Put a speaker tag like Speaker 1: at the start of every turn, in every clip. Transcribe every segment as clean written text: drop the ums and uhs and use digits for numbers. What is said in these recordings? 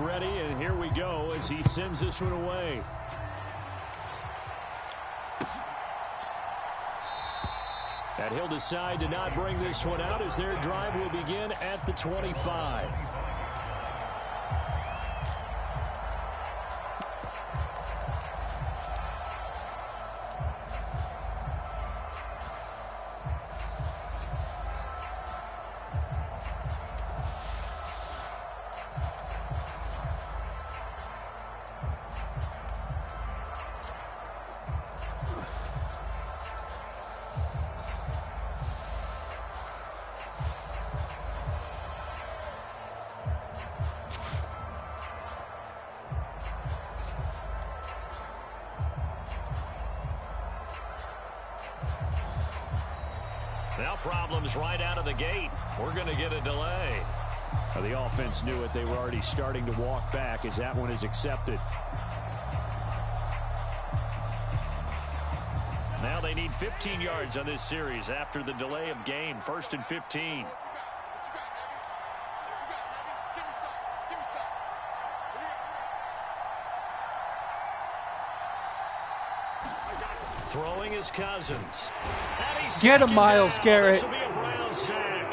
Speaker 1: ready, and here we go as he sends this one away. And he'll decide to not bring this one out as their drive will begin at the 25.
Speaker 2: Now problems right out of the gate. We're going to get a delay.
Speaker 1: Well, the offense knew it. They were already starting to walk back as that one is accepted.
Speaker 2: Now they need 15 yards on this series after the delay of game. 1st and 15. Throwing is Cousins.
Speaker 3: Get him, Myles Garrett.
Speaker 2: This will be a Brown sack.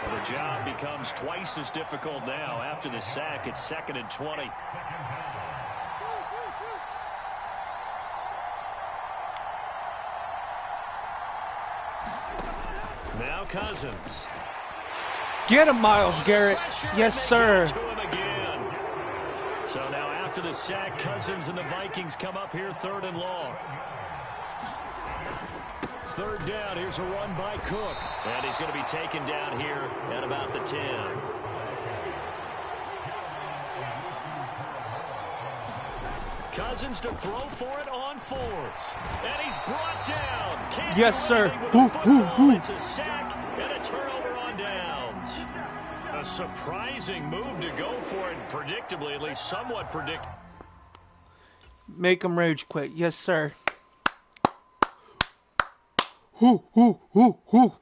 Speaker 2: Well, the job becomes twice as difficult now. After the sack, it's 2nd and 20. Now Cousins.
Speaker 3: Get him, Myles Garrett. Yes, sir.
Speaker 2: So now after the sack, Cousins and the Vikings come up here 3rd and long.
Speaker 1: 3rd down. Here's a run by Cook.
Speaker 2: And he's going to be taken down here at about the 10. Cousins to throw for it on 4th. And he's brought down. Can't
Speaker 3: yes, sir.
Speaker 2: It's a sack and a turnover on downs. A surprising move to go for it, predictably, at least somewhat predictable.
Speaker 3: Make him rage quit. Yes, sir. Hoo, hoo, hoo, hoo.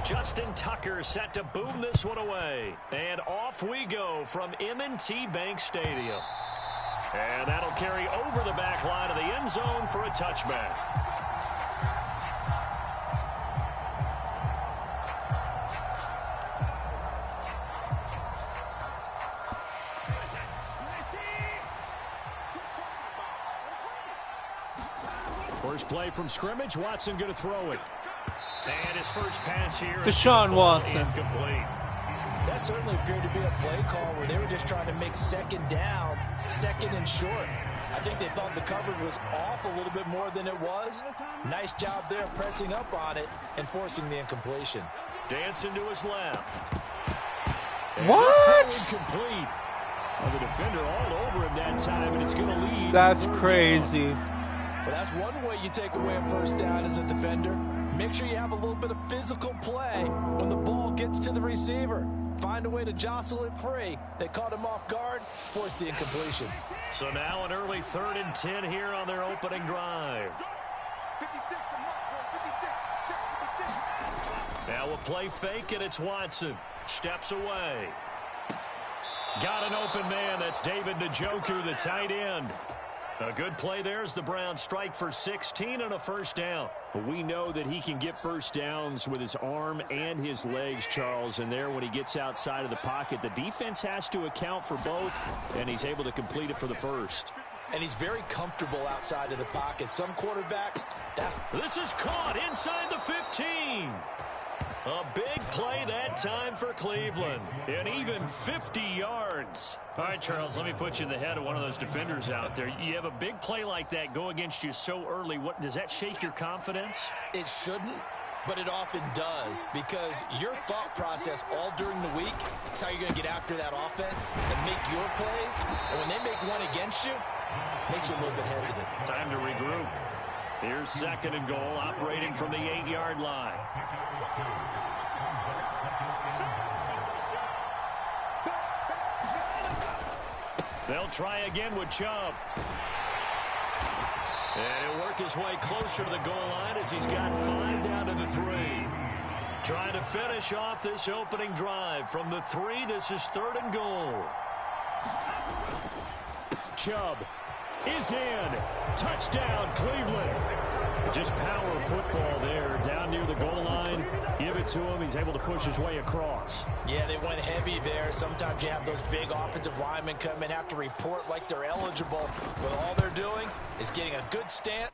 Speaker 2: Justin Tucker set to boom this one away. And off we go from M&T Bank Stadium. And that'll carry over the back line of the end zone for a touchback.
Speaker 1: First play from scrimmage. Watson going to throw it.
Speaker 2: And his first pass here.
Speaker 3: Deshaun Watson.
Speaker 2: Incomplete.
Speaker 4: That certainly appeared to be a play call where they were just trying to make 2nd down, 2nd and short. I think they thought the coverage was off a little bit more than it was. Nice job there pressing up on it and forcing the incompletion.
Speaker 2: Dancing to his left.
Speaker 1: What? Incomplete. Well, the defender all over him that time, and it's going to lead.
Speaker 3: That's crazy.
Speaker 4: Well, that's one way you take away a first down as a defender. Make sure you have a little bit of physical play when the ball gets to the receiver. Find a way to jostle it free. They caught him off guard, forced the incompletion.
Speaker 2: So now an early 3rd and 10 here on their opening drive. Now we'll play fake, and it's Watson. Steps away. Got an open man. That's David Njoku, the tight end. A good play there as the Browns strike for 16 and a first down.
Speaker 1: We know that he can get first downs with his arm and his legs, Charles. And there, when he gets outside of the pocket, the defense has to account for both, and he's able to complete it for the first.
Speaker 4: And he's very comfortable outside of the pocket. Some quarterbacks,
Speaker 2: This is caught inside the 15. A big play that time for Cleveland. And even 50 yards. All right, Charles, let me put you in the head of one of those defenders out there. You have a big play like that go against you so early. What does that shake your confidence?
Speaker 4: It shouldn't, but it often does, because your thought process all during the week is how you're going to get after that offense and make your plays. And when they make one against you, it makes you a little bit hesitant.
Speaker 2: Time to regroup. Here's 2nd and goal, operating from the 8-yard line. They'll try again with Chubb. And he'll work his way closer to the goal line as he's got 5 down to the 3. Trying to finish off this opening drive. From the 3, this is 3rd and goal.
Speaker 1: Chubb is in. Touchdown, Cleveland. Just power football there down near the goal line. Give it to him. He's able to push his way across.
Speaker 4: Yeah, they went heavy there. Sometimes you have those big offensive linemen come in, have to report like they're eligible, but all they're doing is getting a good stand.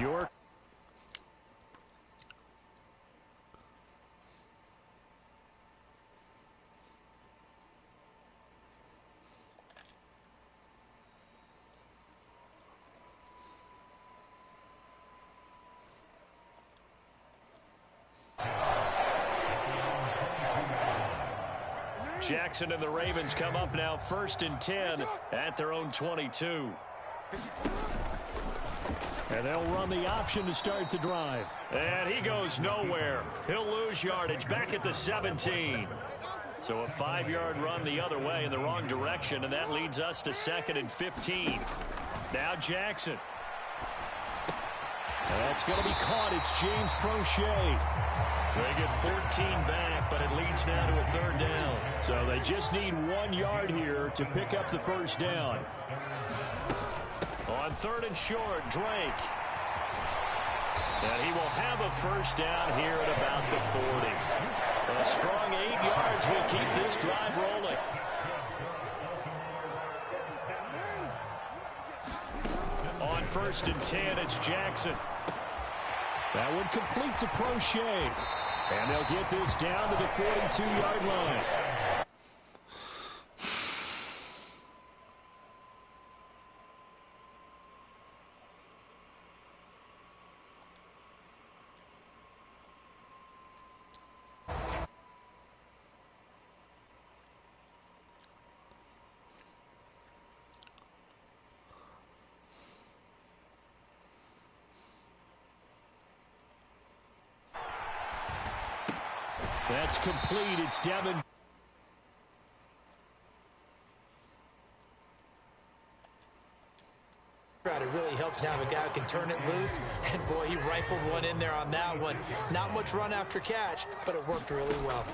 Speaker 1: York.
Speaker 2: Jackson and the Ravens come up now 1st and 10 at their own 22.
Speaker 1: And they'll run the option to start the drive.
Speaker 2: And he goes nowhere. He'll lose yardage back at the 17. So a 5-yard run the other way in the wrong direction, and that leads us to 2nd and 15. Now Jackson.
Speaker 1: That's going to be caught. It's James Prochet.
Speaker 2: They get 14 back, but it leads now to a 3rd down.
Speaker 1: So they just need 1 yard here to pick up the first down.
Speaker 2: On 3rd and short, Drake. And he will have a first down here at about the 40. A strong 8 yards will keep this drive rolling. On 1st and 10, it's Jackson.
Speaker 1: That would complete to Prochet. And they'll get this down to the 42-yard line. That's complete. It's Devin.
Speaker 4: It really helped to have a guy who can turn it loose, and boy, he rifled one in there on that one. Not much run after catch, but it worked really well.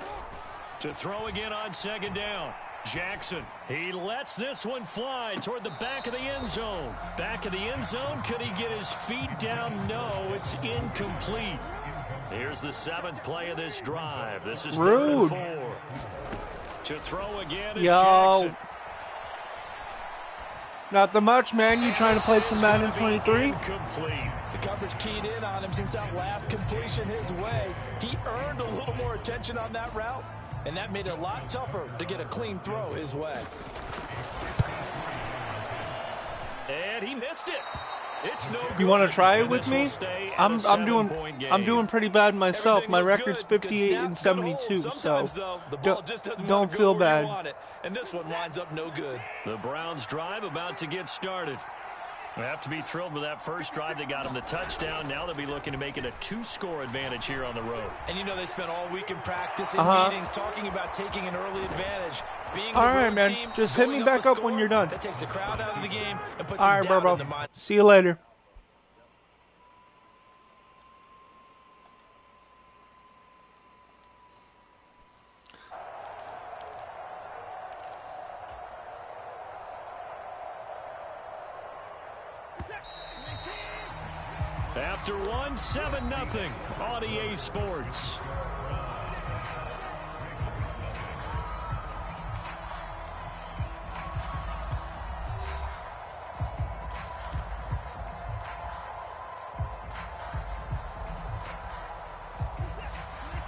Speaker 2: To throw again on 2nd down. Jackson, he lets this one fly toward the back of the end zone. Back of the end zone, could he get his feet down? No, it's incomplete. Here's the 7th play of this drive. This is 3rd and 4. To throw again is Jackson.
Speaker 3: Not the much, man. You trying to play some Madden 23?
Speaker 2: Incomplete.
Speaker 4: The coverage keyed in on him since that last completion his way. He earned a little more attention on that route, and that made it a lot tougher to get a clean throw his way.
Speaker 2: And he missed it. It's no good.
Speaker 3: You want to try it with me? I'm doing pretty bad myself. My record's 58 and 72, so don't feel bad.
Speaker 4: And this one winds up no good.
Speaker 2: The Browns drive about to get started. They have to be thrilled with that first drive that got them the touchdown. Now they'll be looking to make it a 2-score advantage here on the road.
Speaker 4: And you know they spent all week in practice and meetings talking about taking an early advantage. Being
Speaker 3: all right, man. Just hit me back up when you're done.
Speaker 4: That takes the crowd out of the game and puts
Speaker 3: all right,
Speaker 4: down
Speaker 3: bro.
Speaker 4: in the mind.
Speaker 3: See you later.
Speaker 2: After one, 7-0 on EA Sports.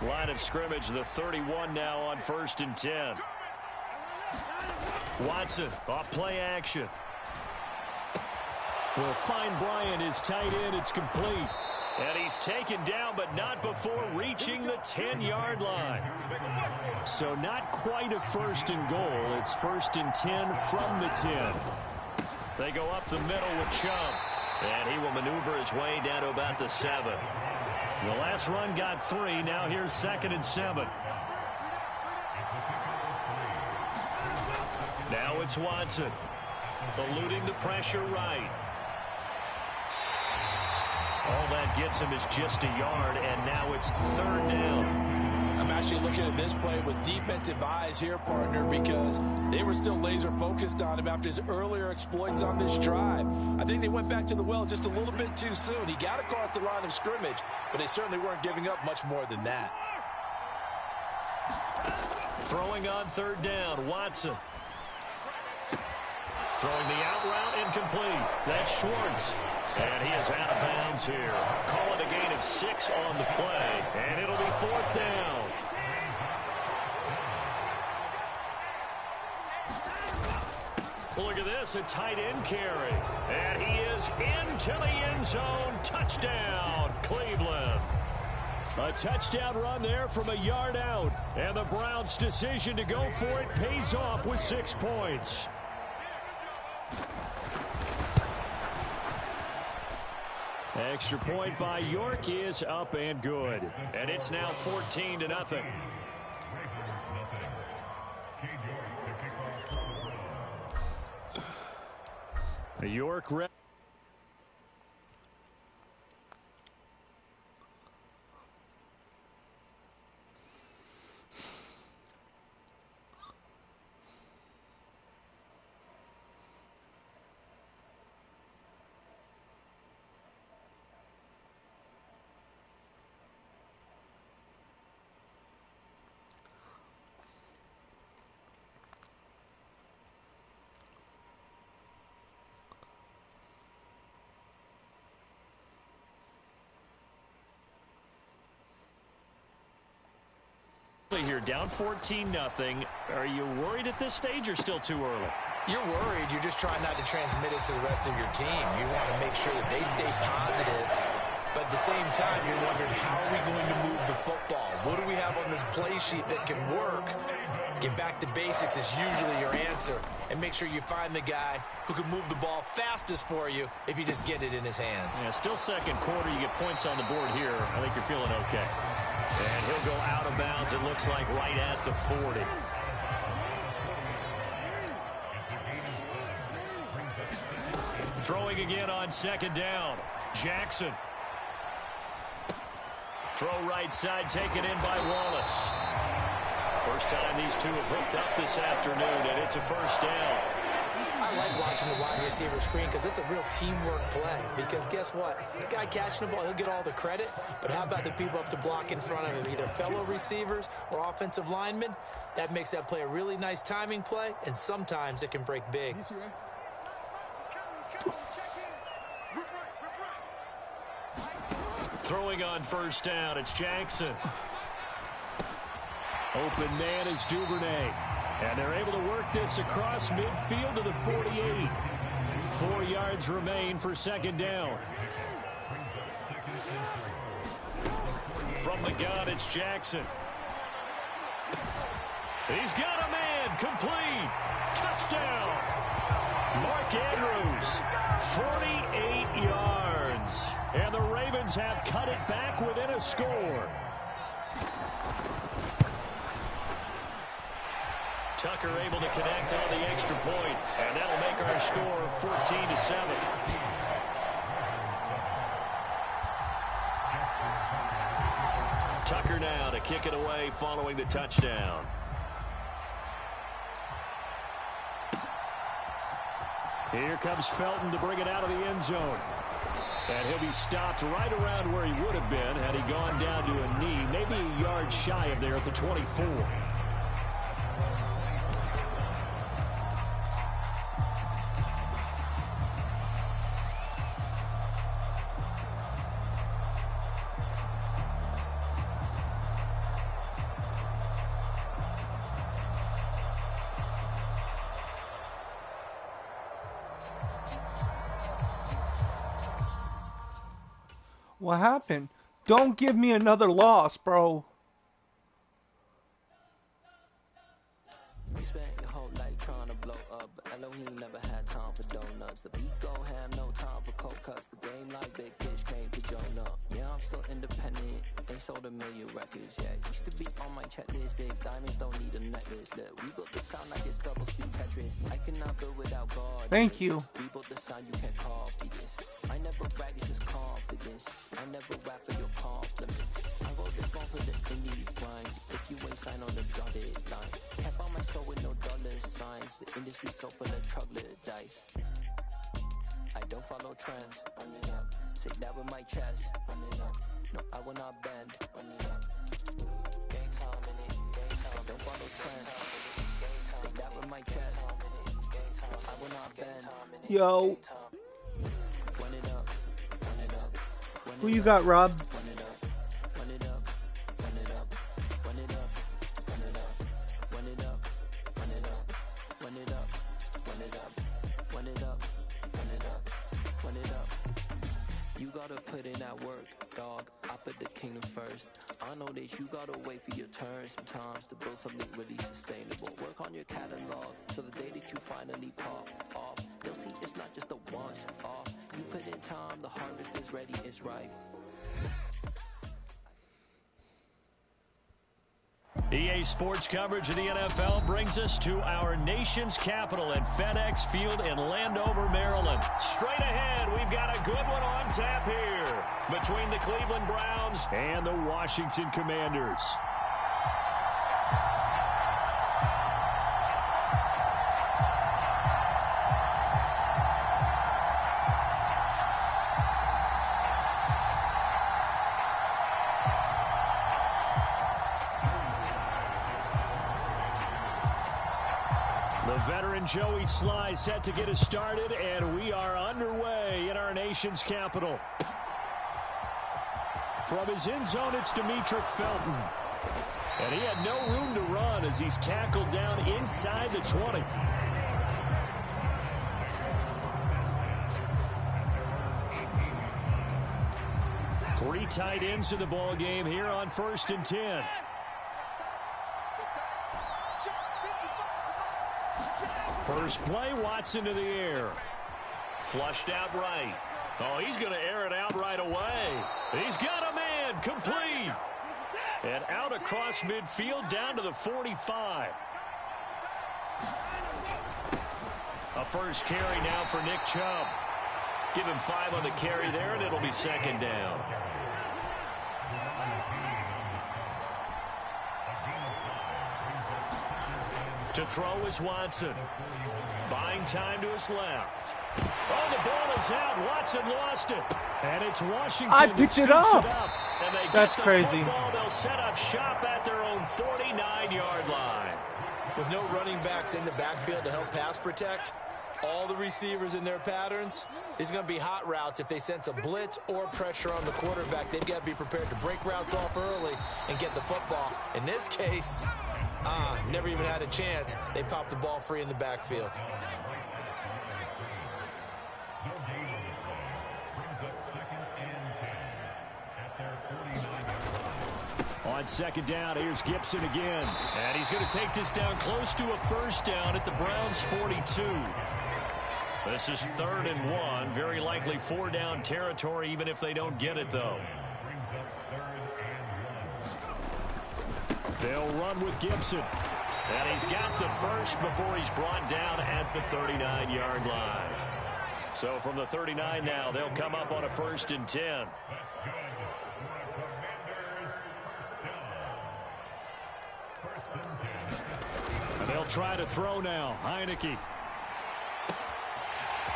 Speaker 2: Line of scrimmage, the 31 now on 1st and 10. Watson off play action.
Speaker 1: Will find Bryant, his tight end. It's complete.
Speaker 2: And he's taken down, but not before reaching the 10-yard line.
Speaker 1: So not quite a 1st and goal. It's 1st and 10 from the 10.
Speaker 2: They go up the middle with Chubb. And he will maneuver his way down to about the 7. The last run got 3. Now here's 2nd and 7. Now it's Watson. Eluding the pressure right. All that gets him is just a yard, and now it's 3rd down.
Speaker 4: I'm actually looking at this play with defensive eyes here, partner, because they were still laser focused on him after his earlier exploits on this drive. I think they went back to the well just a little bit too soon. He got across the line of scrimmage, but they certainly weren't giving up much more than that.
Speaker 2: Throwing on 3rd down, Watson. Throwing the out route, incomplete. That's Schwartz. And he is out of bounds here. Call it a gain of 6 on the play. And it'll be 4th down. Look at this, a tight end carry. And he is into the end zone. Touchdown, Cleveland.
Speaker 1: A touchdown run there from a yard out. And the Browns' decision to go for it pays off with 6 points. Extra point by York is up and good.
Speaker 2: And it's now 14-0.
Speaker 1: York rep.
Speaker 2: Here, down 14-0. Are you worried at this stage or still too early?
Speaker 4: You're worried. You're just trying not to transmit it to the rest of your team. You want to make sure that they stay positive. But at the same time, you're wondering, how are we going to move the football? What do we have on this play sheet that can work? Get back to basics is usually your answer. And make sure you find the guy who can move the ball fastest for you if you just get it in his hands.
Speaker 2: Yeah, still 2nd quarter. You get points on the board here. I think you're feeling okay. And he'll go out of bounds, it looks like, right at the 40. Throwing again on 2nd down. Jackson. Throw right side, taken in by Wallace. first time these two have hooked up this afternoon, and it's a first down.
Speaker 4: I like watching the wide receiver screen because it's a real teamwork play. Because guess what? The guy catching the ball, he'll get all the credit. But how about the people up to block in front of him, either fellow receivers or offensive linemen? That makes that play a really nice timing play, and sometimes it can break big.
Speaker 2: Throwing on first down, it's Jackson.
Speaker 1: Open man is Duvernay. And they're able to work this across midfield to the 48. 4 yards remain for second down.
Speaker 2: From the gun, it's Jackson. He's got a man, complete. Touchdown. Mark Andrews, 48 yards. And the Ravens have cut it back within a score. Tucker able to connect on the extra point, and that'll make our score 14-7. Tucker now to kick it away following the touchdown.
Speaker 1: Here comes Felton to bring it out of the end zone. And he'll be stopped right around where he would have been had he gone down to a knee, maybe a yard shy of there at the 24.
Speaker 3: What happened? Don't give me another loss, bro.
Speaker 5: We spent your whole life trying to blow up, but Elohim never had time for donuts. The beat go ham, no time for cold cuts. The game like big bitch came to join up. Yeah, I'm still independent. They sold 1 million records, yeah. Used to be on my checklist. Big diamonds don't need a necklace. Look, we built the sound like it's double speed Tetris. I cannot build without God.
Speaker 3: Thank you.
Speaker 5: We built the sound you can't copy this. I never brag, it's just confidence. I never rap for your compliments. I wrote this song for the indie grind. If you ain't signed on the dotted line, can't buy my soul with no dollar signs. The industry so full of troglodytes. I don't follow trends. Run it up. Say that with my chest. Run it up. No, I will not bend. Run it up. Gang time in it. Gang time. I don't follow trends. Say that with my chest. I will not bend.
Speaker 3: Yo.
Speaker 5: Run it up. Run it up.
Speaker 3: Who you got, Rob?
Speaker 5: Run it up. Run it up. Run it up. Run it up. Run it up. Run it up. Run it up. Run it up. Run it up. Run it up. Run it up. Run it up. You gotta put in that work, dog. I put the kingdom first. I know that you gotta wait for your turn sometimes to build something really sustainable. Work on your catalog so the day that you finally pop off, they'll see it's not just a once off. You put in time, the harvest is ready, it's ripe.
Speaker 2: EA Sports coverage of the NFL brings us to our nation's capital at FedEx Field in Landover, Maryland. Straight ahead, we've got a good one on tap here between the Cleveland Browns
Speaker 1: and the Washington Commanders. Veteran Joey Sly set to get us started, and we are underway in our nation's capital. From his end zone, it's Demetric Felton. And he had no room to run as he's tackled down inside the 20. Three tight ends in the ball game here on 1st and 10. First play, Watson to the air.
Speaker 2: Flushed out right. Oh, he's going to air it out right away. He's got a man, complete. And out across midfield down to the 45. A first carry now for Nick Chubb. Give him 5 on the carry there, and it'll be second down. To throw is Watson. Buying time to his left. Oh, the ball is out. Watson lost it. And it's Washington.
Speaker 3: I picked it up.
Speaker 2: And they
Speaker 3: That's
Speaker 2: get the
Speaker 3: crazy.
Speaker 2: Football. They'll set up shop at their own 49-yard line.
Speaker 4: With no running backs in the backfield to help pass protect, all the receivers in their patterns, it's going to be hot routes. If they sense a blitz or pressure on the quarterback, they've got to be prepared to break routes off early and get the football. In this case, never even had a chance. They popped the ball free in the backfield.
Speaker 1: On second down, here's Gibson again.
Speaker 2: And he's going to take this down close to a first down at the Browns' 42. This is 3rd and 1. Very likely 4-down territory, even if they don't get it, though.
Speaker 1: They'll run with Gibson.
Speaker 2: And he's got the first before he's brought down at the 39-yard line. So from the 39 now, they'll come up on a 1st and 10.
Speaker 1: And they'll try to throw now. Heineke.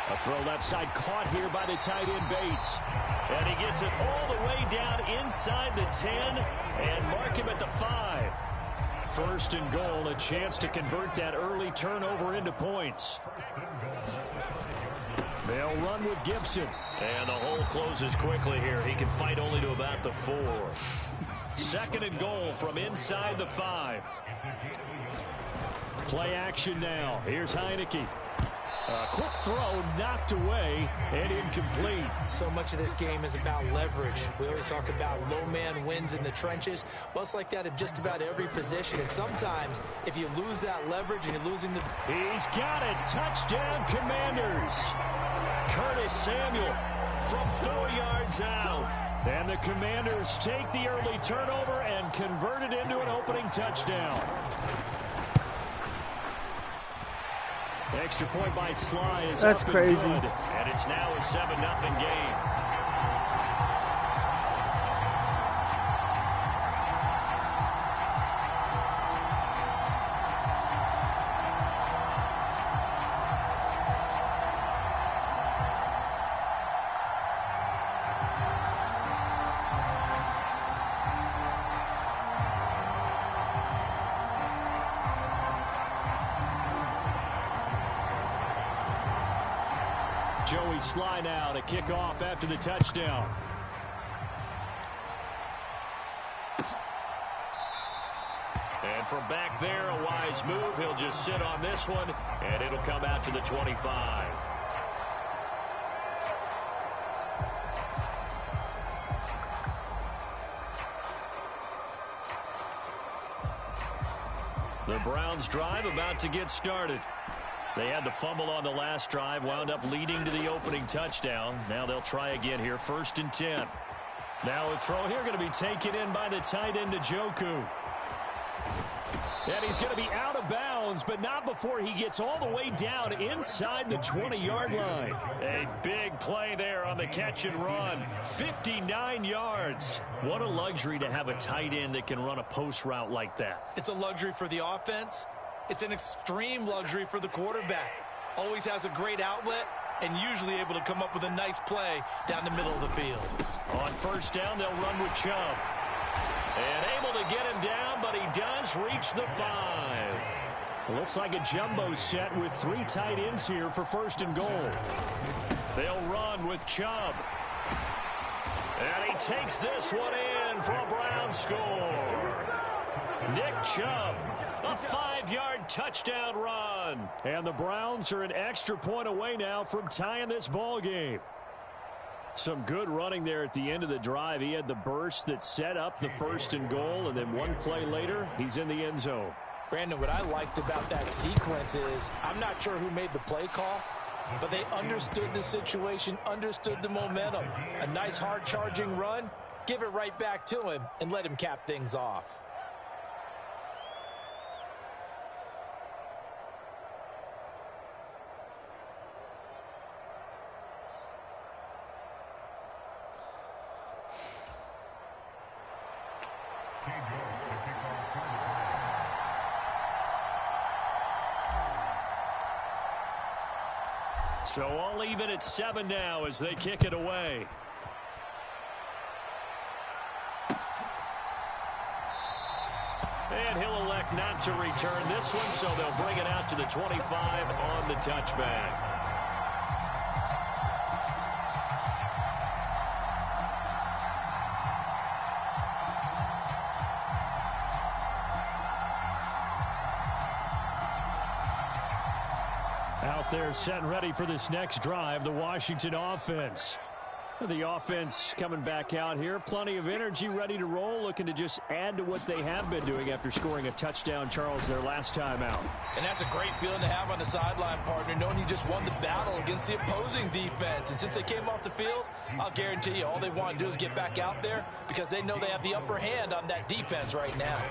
Speaker 1: A throw left side caught here by the tight end Bates.
Speaker 2: And he gets it all the way down inside the 10 and mark him at the 5.
Speaker 1: 1st and goal, a chance to convert that early turnover into points. They'll run with Gibson.
Speaker 2: And the hole closes quickly here. He can fight only to about the 4. 2nd and goal from inside the 5.
Speaker 1: Play action now. Here's Heineke. Quick throw knocked away and incomplete.
Speaker 4: So much of this game is about leverage. We always talk about low man wins in the trenches. Well, it's like that at just about every position. And sometimes if you lose that leverage and you're losing the...
Speaker 1: He's got it. Touchdown, Commanders.
Speaker 2: Curtis Samuel from 4 yards out.
Speaker 1: And the Commanders take the early turnover and convert it into an opening touchdown. Extra point by Sly is
Speaker 3: That's
Speaker 1: up
Speaker 3: crazy.
Speaker 1: And good.
Speaker 2: And it's now a 7-0 game.
Speaker 1: Joey Sly now to kick off after the touchdown.
Speaker 2: And from back there, a wise move. He'll just sit on this one, and it'll come out to the 25. The Browns drive about to get started. They had the fumble on the last drive, wound up leading to the opening touchdown. Now they'll try again here, 1st and 10. Now a throw here going to be taken in by the tight end Njoku.
Speaker 1: And he's going to be out of bounds, but not before he gets all the way down inside the 20-yard line.
Speaker 2: A big play there on the catch and run. 59 yards. What a luxury to have a tight end that can run a post route like that.
Speaker 4: It's a luxury for the offense. It's an extreme luxury for the quarterback. Always has a great outlet and usually able to come up with a nice play down the middle of the field.
Speaker 2: On 1st down, they'll run with Chubb. And able to get him down, but he does reach the 5.
Speaker 1: Looks like a jumbo set with 3 tight ends here for 1st and goal.
Speaker 2: They'll run with Chubb. And he takes this one in for a Brown score. Nick Chubb, a 5-yard touchdown run.
Speaker 1: And the Browns are an extra point away now from tying this ball game. Some good running there at the end of the drive. He had the burst that set up the 1st and goal, and then one play later, he's in the end zone.
Speaker 4: Brandon, what I liked about that sequence is I'm not sure who made the play call, but they understood the situation, understood the momentum. A nice hard-charging run, give it right back to him, and let him cap things off.
Speaker 2: So all even at 7 now as they kick it away. And he'll elect not to return this one, so they'll bring it out to the 25 on the touchback.
Speaker 1: Out there set and ready for this next drive, the Washington offense. The offense coming back out here. Plenty of energy, ready to roll, looking to just add to what they have been doing after scoring a touchdown, Charles, their last time out.
Speaker 4: And that's a great feeling to have on the sideline, partner, knowing you just won the battle against the opposing defense. And since they came off the field, I'll guarantee you all they want to do is get back out there because they know they have the upper hand on that defense right now.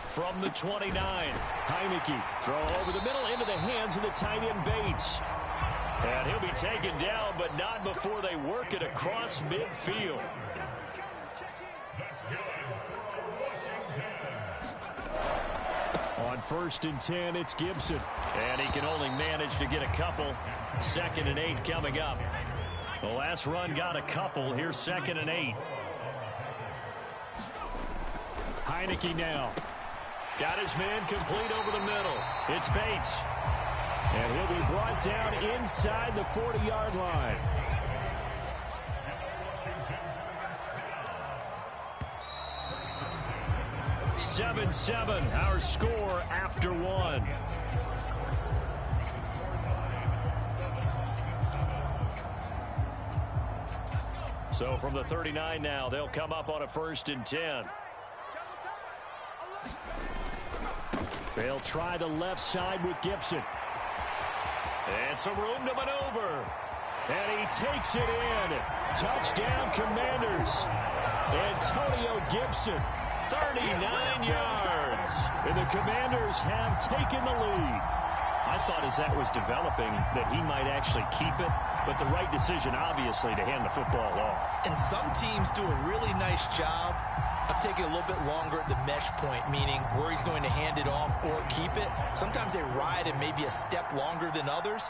Speaker 1: From the 29, Heineke throw over the middle into the hands of the tight end Bates. And he'll be taken down, but not before they work it across midfield. On 1st and 10, it's Gibson. And he can only manage to get a couple. 2nd and 8 coming up. The last run got a couple. Here's 2nd and 8. Heineke now. Got his man complete over the middle. It's Bates. And he'll be brought down inside the 40-yard line. Seven, our score after 1. So from the 39 now, they'll come up on a 1st and 10. They'll try the left side with Gibson. And some room to maneuver. And he takes it in. Touchdown, Commanders. Antonio Gibson, 39 yards. And the Commanders have taken the lead. I thought as that was developing that he might actually keep it, but the right decision, obviously, to hand the football off.
Speaker 4: And some teams do a really nice job of taking a little bit longer at the mesh point, meaning where he's going to hand it off or keep it. Sometimes they ride it maybe a step longer than others.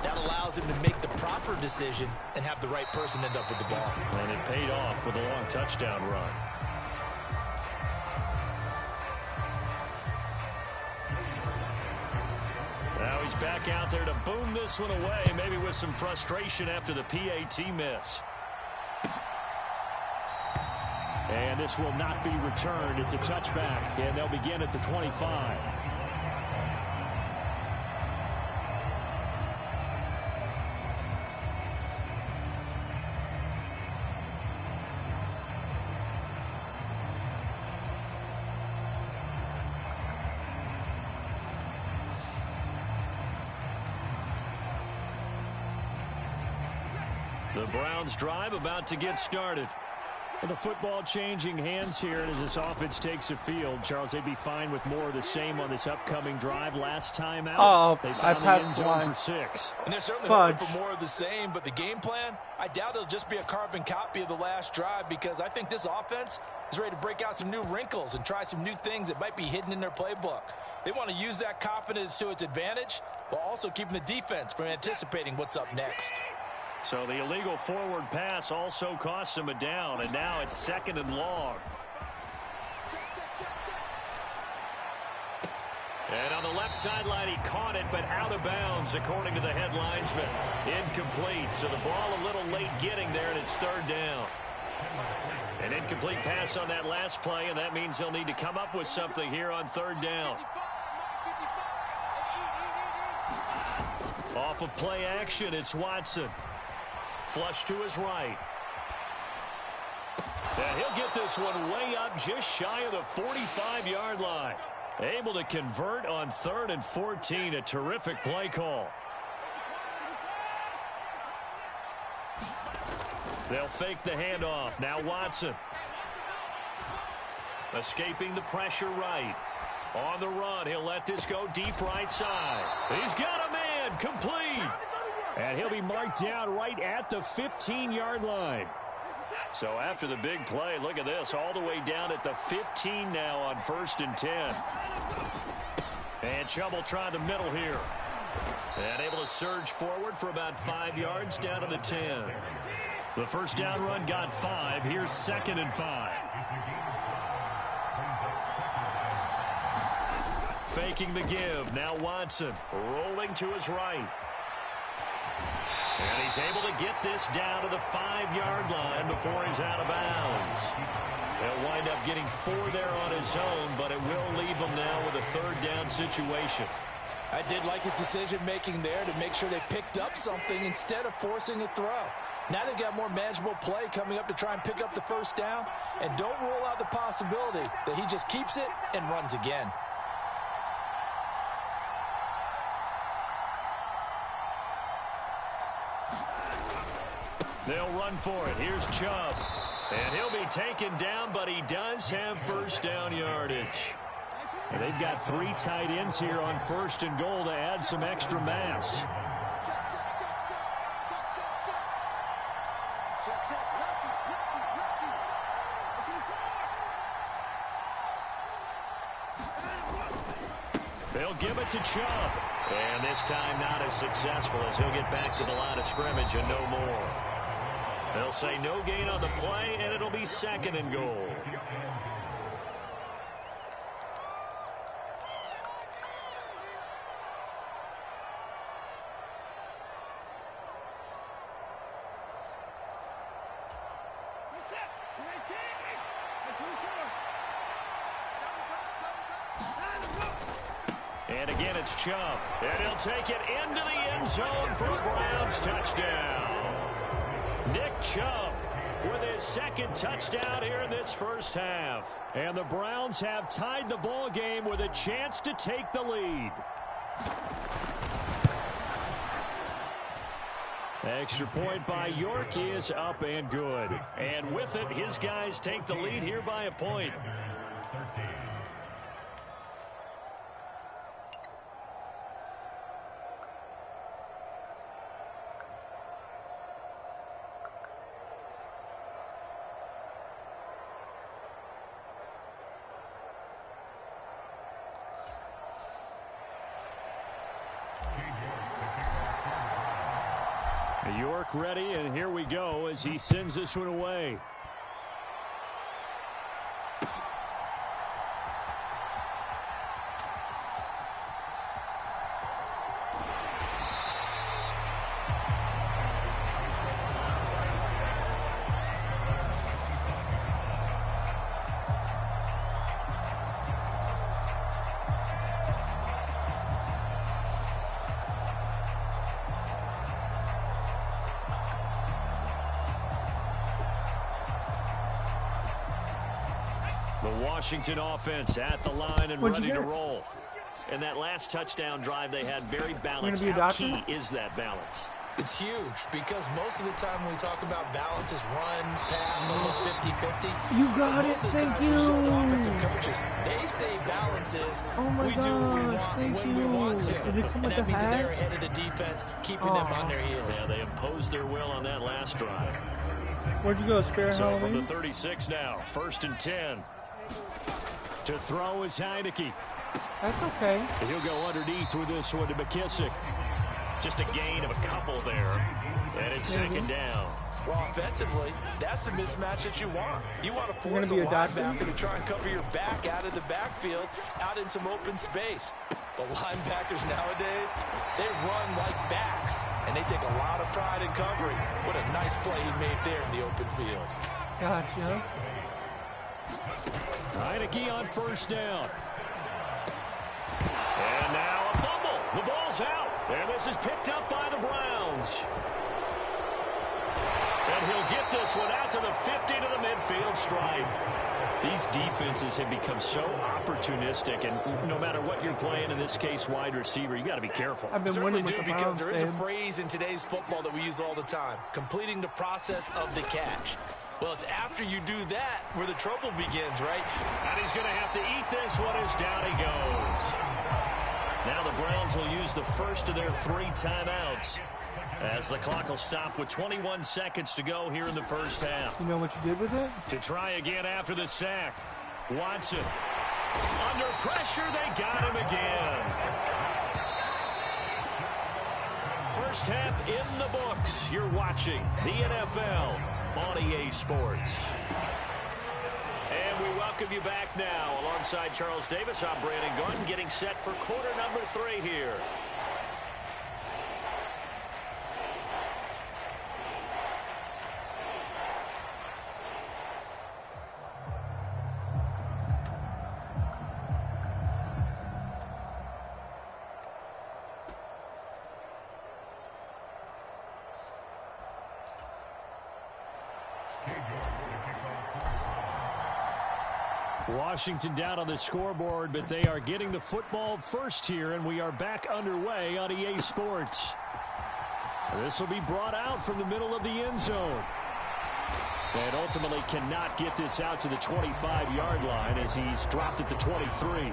Speaker 4: That allows him to make the proper decision and have the right person end up with the ball.
Speaker 1: And it paid off with a long touchdown run. Now he's back out there to boom this one away, maybe with some frustration after the PAT miss. And this will not be returned. It's a touchback, and they'll begin at the 25. The Browns drive about to get started. The football changing hands here as this offense takes the field. Charles, they'd be fine with more of the same on this upcoming drive. Last time out, they found the end zone for 6.
Speaker 4: And they're certainly hoping for more of the same, but the game plan, I doubt it'll just be a carbon copy of the last drive because I think this offense is ready to break out some new wrinkles and try some new things that might be hidden in their playbook. They want to use that confidence to its advantage while also keeping the defense from anticipating what's up next.
Speaker 1: So the illegal forward pass also costs him a down, and now it's 2nd and long. And on the left sideline, he caught it, but out of bounds, according to the head linesman. Incomplete, so the ball a little late getting there, and it's 3rd down. An incomplete pass on that last play, and that means they'll need to come up with something here on 3rd down. Off of play action, it's Watson. Flush to his right. And he'll get this one way up just shy of the 45-yard line. Able to convert on 3rd and 14. A terrific play call. They'll fake the handoff. Now Watson. Escaping the pressure right. On the run, he'll let this go deep right side. He's got a man. Complete. And he'll be marked down right at the 15-yard line. So after the big play, look at this, all the way down at the 15 now on 1st and 10. And Chubb will try the middle here.
Speaker 2: And able to surge forward for about 5 yards down to the 10. The first down run got 5. Here's 2nd and 5. Faking the give. Now Watson rolling to his right. And he's able to get this down to the 5-yard line before he's out of bounds. He'll wind up getting 4 there on his own, but it will leave him now with a 3rd down situation.
Speaker 4: I did like his decision-making there to make sure they picked up something instead of forcing a throw. Now they've got more manageable play coming up to try and pick up the 1st down. And don't rule out the possibility that he just keeps it and runs again.
Speaker 2: They'll run for it. Here's Chubb. And he'll be taken down, but he does have 1st down yardage.
Speaker 1: And they've got 3 tight ends here on 1st and goal to add some extra mass.
Speaker 2: They'll give it to Chubb. And this time not as successful as he'll get back to the line of scrimmage and no more. They'll say no gain on the play, and it'll be 2nd and goal. And again, it's Chubb. And he'll take it into the end zone for a Browns touchdown. Nick Chubb with his 2nd touchdown here in this 1st half.
Speaker 1: And the Browns have tied the ball game with a chance to take the lead. Extra point by York is up and good.
Speaker 2: And with it, his guys take the lead here by a point.
Speaker 1: York ready, and here we go as he sends this one away.
Speaker 2: The Washington offense at the line and ready to roll. And that last touchdown drive they had very balanced. How key is that balance?
Speaker 4: It's huge because most of the time when we talk about balance is run, pass, almost 50-50.
Speaker 3: You got it, thank you.
Speaker 4: Offensive coaches, they say balance is we do what we want when we want to. And that means that they're ahead of the defense, keeping them on their heels.
Speaker 2: Yeah, they imposed their will on that last drive.
Speaker 3: Where'd you go, Spare
Speaker 2: So
Speaker 3: Halloween?
Speaker 2: from the 36 now, 1st and 10.
Speaker 1: To throw is Heineke.
Speaker 3: That's okay.
Speaker 1: He'll go underneath with this one to McKissick.
Speaker 2: Just a gain of a couple there. And it's 2nd down.
Speaker 4: Well, offensively, that's the mismatch that you want. You want to force a linebacker to try and cover your back out of the backfield, out in some open space. The linebackers nowadays, they run like backs, and they take a lot of pride in covering. What a nice play he made there in the open field.
Speaker 3: Gotcha.
Speaker 1: Heineke on 1st down.
Speaker 2: And now a fumble. The ball's out. And this is picked up by the Browns. And he'll get this one out to the 50 to the midfield stripe. These defenses have become so opportunistic, and no matter what you're playing, in this case wide receiver, you got to be careful.
Speaker 3: I've been winning with the Browns,
Speaker 4: because there is a phrase in today's football that we use all the time, completing the process of the catch. Well, it's after you do that where the trouble begins, right?
Speaker 2: And he's going to have to eat this one as down he goes. Now the Browns will use the first of their 3 timeouts as the clock will stop with 21 seconds to go here in the 1st half.
Speaker 3: You know what you did with it?
Speaker 2: To try again after the sack. Watson. Under pressure, they got him again. First half in the books. You're watching the NFL on EA Sports. And we welcome you back now. Alongside Charles Davis, I'm Brandon Gordon, getting set for quarter number 3 here.
Speaker 1: Washington down on the scoreboard, but they are getting the football first here, and we are back underway on EA Sports. This will be brought out from the middle of the end zone. And ultimately cannot get this out to the 25-yard line as he's dropped at the 23.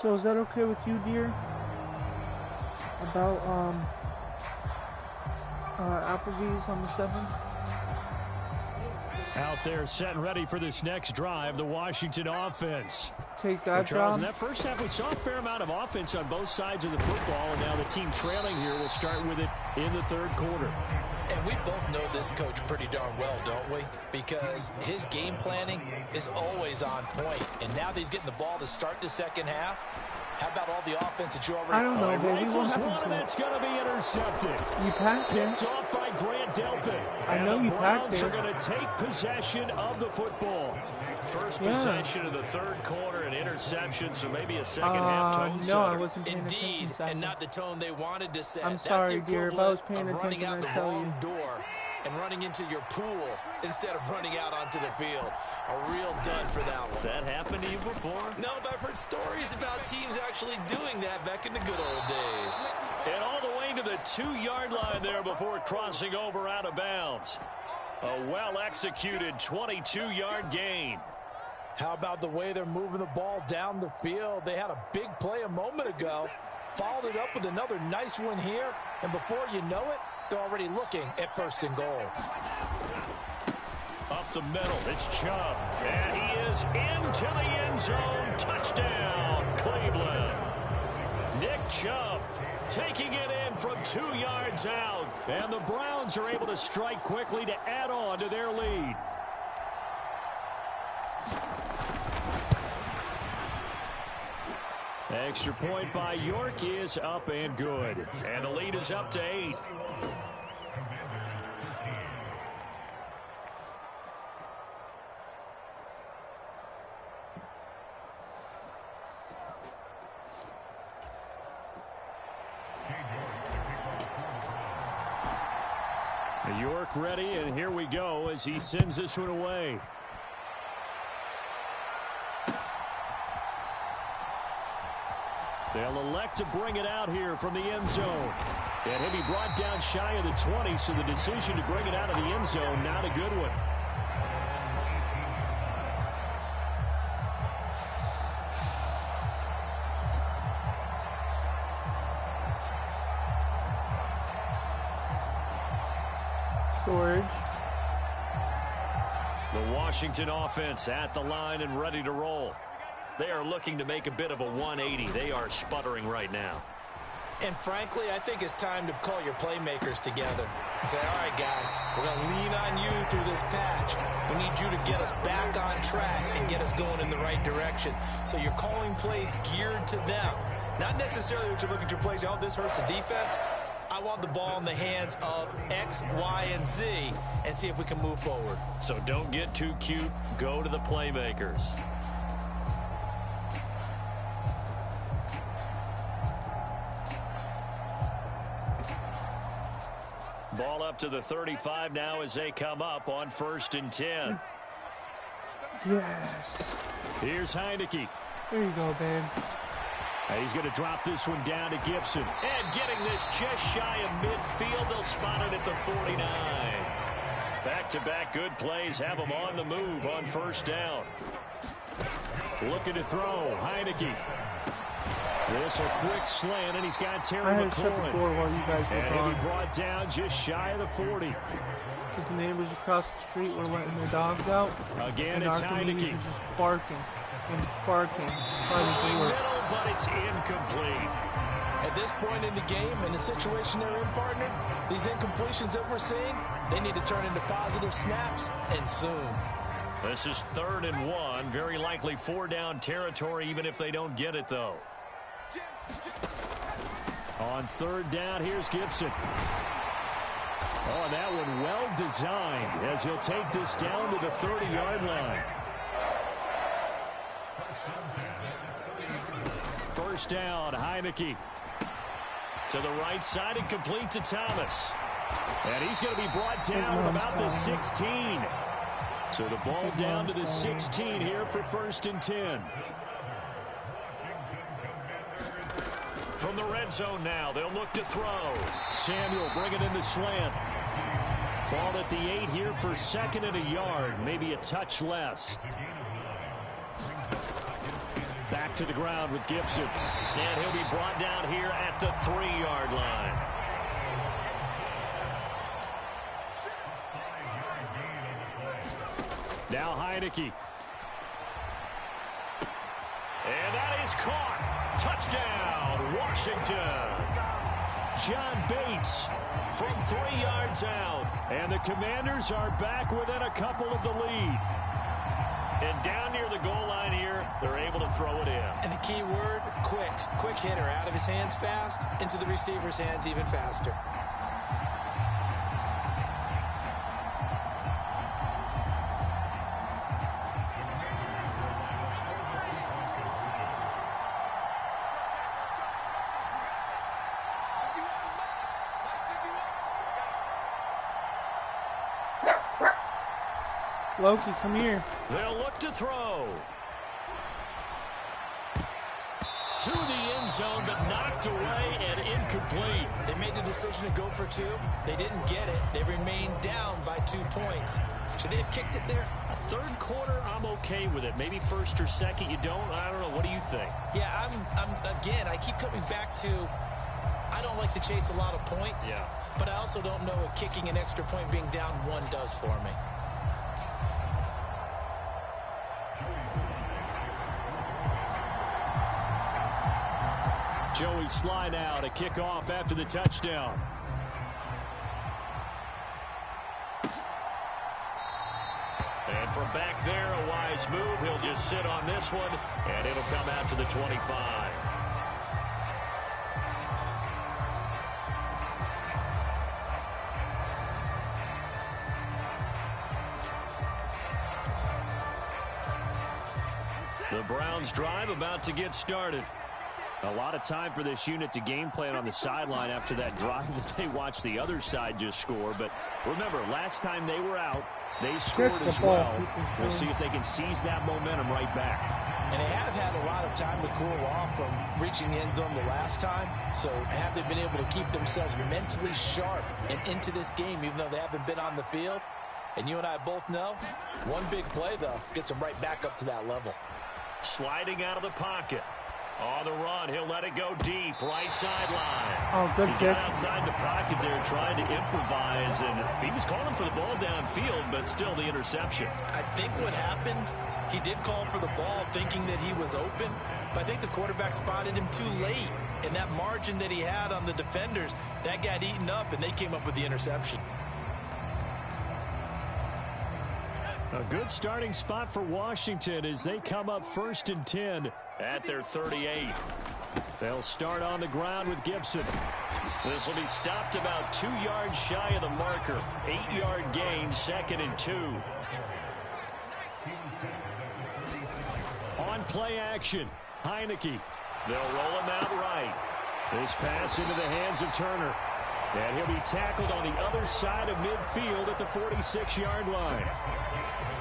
Speaker 3: So is that okay with you, dear? About Applebee's on the 7th?
Speaker 1: Out there set and ready for this next drive, the Washington offense.
Speaker 3: Take that,
Speaker 1: Charles, in that first half, we saw a fair amount of offense on both sides of the football, and now the team trailing here will start with it in the third quarter.
Speaker 4: And we both know this coach pretty darn well, don't we? Because his game planning is always on point. And now that he's getting the ball to start the second half, how about all the offense that you already...
Speaker 3: I don't know, baby. What happened to it?
Speaker 1: It's going to be intercepted.
Speaker 3: You packed it.
Speaker 1: Picked off by Grant Delpit.
Speaker 3: I know you packed it.
Speaker 1: The Browns are going to take possession of the football. First possession of the third quarter, an interception, so maybe a second half tone
Speaker 3: No, I wasn't paying
Speaker 4: Indeed,
Speaker 3: attention.
Speaker 4: and not the tone they wanted to set.
Speaker 3: I'm sorry, dear. If I was paying
Speaker 4: That's the
Speaker 3: attention,
Speaker 4: equivalent of running out
Speaker 3: I'd
Speaker 4: the
Speaker 3: tell
Speaker 4: wrong
Speaker 3: you.
Speaker 4: door and running into your pool instead of running out onto the field. A real dud for that one.
Speaker 2: Has that happened to you before?
Speaker 4: No, but I've heard stories about teams actually doing that back in the good old days.
Speaker 1: And all the way to the 2-yard line there before crossing over out of bounds. A well-executed 22-yard gain.
Speaker 4: How about the way they're moving the ball down the field? They had a big play a moment ago, followed it up with another nice one here, and before you know it, they're already looking at first and goal.
Speaker 1: Up the middle, it's Chubb. And he is into the end zone. Touchdown, Cleveland. Nick Chubb taking it in from 2 yards out. And the Browns are able to strike quickly to add on to their lead. Extra point by York is up and good. And the lead is up to 8. York ready, and here we go as he sends this one away. They'll elect to bring it out here from the end zone. And he'll be brought down shy of the 20, so the decision to bring it out of the end zone, not a good one.
Speaker 3: Storage.
Speaker 1: The Washington offense at the line and ready to roll.
Speaker 2: They are looking to make a bit of a 180. They are sputtering right now.
Speaker 4: And frankly, I think it's time to call your playmakers together and say, all right, guys, we're going to lean on you through this patch. We need you to get us back on track and get us going in the right direction. So you're calling plays geared to them. Not necessarily that you look at your plays, oh, this hurts the defense. I want the ball in the hands of X, Y, and Z and see if we can move forward.
Speaker 1: So don't get too cute. Go to the playmakers. Ball up to the 35 now as they come up on 1st and 10.
Speaker 3: Yes.
Speaker 1: Here's Heineke.
Speaker 3: There you go, babe.
Speaker 1: He's going to drop this one down to Gibson. And getting this just shy of midfield. They'll spot it at the 49. Back-to-back good plays have them on the move on 1st down. Looking to throw. Heineke. This a quick slant, and he's got Terry
Speaker 3: I had to shut the
Speaker 1: McLaurin.
Speaker 3: door while you guys were
Speaker 1: And
Speaker 3: gone.
Speaker 1: he'll be brought down just shy of the 40.
Speaker 3: Because the neighbors across the street were letting their dogs out.
Speaker 1: Again,
Speaker 3: and
Speaker 1: it's
Speaker 3: Archimedes
Speaker 1: Heineke.
Speaker 3: was just barking and barking.
Speaker 2: Middle, but it's incomplete.
Speaker 4: At this point in the game, in the situation they're in, partner, these incompletions that we're seeing, they need to turn into positive snaps, and soon.
Speaker 2: This is 3rd and 1. Very likely 4-down territory, even if they don't get it, though.
Speaker 1: On 3rd down, here's Gibson. Oh, that one well designed as he'll take this down to the 30-yard line. 1st down, Heineke. To the right side and complete to Thomas. And he's going to be brought down at about the 16. So the ball down to the 16 here for 1st and 10.
Speaker 2: From the red zone now, they'll look to throw.
Speaker 1: Samuel bringing in the slant. Ball at the 8 here for 2nd and a yard, maybe a touch less. Back to the ground with Gibson.
Speaker 2: And he'll be brought down here at the 3-yard line.
Speaker 1: Now Heineke.
Speaker 2: And that is caught. Touchdown, Washington.
Speaker 1: John Bates from 3 yards out. And the Commanders are back within a couple of the lead.
Speaker 2: And down near the goal line here, they're able to throw it in.
Speaker 4: And the key word, quick. Quick hitter, out of his hands fast, into the receiver's hands even faster.
Speaker 3: Loki, come here.
Speaker 2: They'll look to throw. To the end zone, but knocked away and incomplete.
Speaker 4: They made the decision to go for 2. They didn't get it. They remained down by 2 points. Should they have kicked it there?
Speaker 2: A 3rd quarter, I'm okay with it. Maybe 1st or 2nd, you don't. I don't know. What do you think?
Speaker 4: Yeah, again, I keep coming back to, I don't like to chase a lot of points.
Speaker 2: Yeah.
Speaker 4: But I also don't know what kicking an extra point being down 1 does for me.
Speaker 1: Joey Sly now to kick off after the touchdown.
Speaker 2: And from back there, a wise move. He'll just sit on this one, and it'll come out to the 25. The Browns drive about to get started.
Speaker 1: A lot of time for this unit to game plan on the sideline after that drive that they watched the other side just score. But remember, last time they were out, they scored as well. We'll see if they can seize that momentum right back.
Speaker 4: And they have had a lot of time to cool off from reaching the end zone the last time. So have they been able to keep themselves mentally sharp and into this game, even though they haven't been on the field? And you and I both know, one big play, though, gets them right back up to that level.
Speaker 2: Sliding out of the pocket. On the run, he'll let it go deep, right sideline.
Speaker 3: Oh, good
Speaker 2: He
Speaker 3: kick.
Speaker 2: got outside the pocket there trying to improvise, and he was calling for the ball downfield, but still the interception.
Speaker 4: I think what happened, he did call for the ball thinking that he was open, but I think the quarterback spotted him too late. And that margin that he had on the defenders, that got eaten up, and they came up with the interception.
Speaker 1: A good starting spot for Washington as they come up 1st and 10
Speaker 2: At their 38.
Speaker 1: They'll start on the ground with Gibson.
Speaker 2: This will be stopped about 2 yards shy of the marker. 8-yard gain, 2nd and 2.
Speaker 1: On play action, Heineke.
Speaker 2: They'll roll him out right.
Speaker 1: This pass into the hands of Turner. And he'll be tackled on the other side of midfield at the 46-yard line.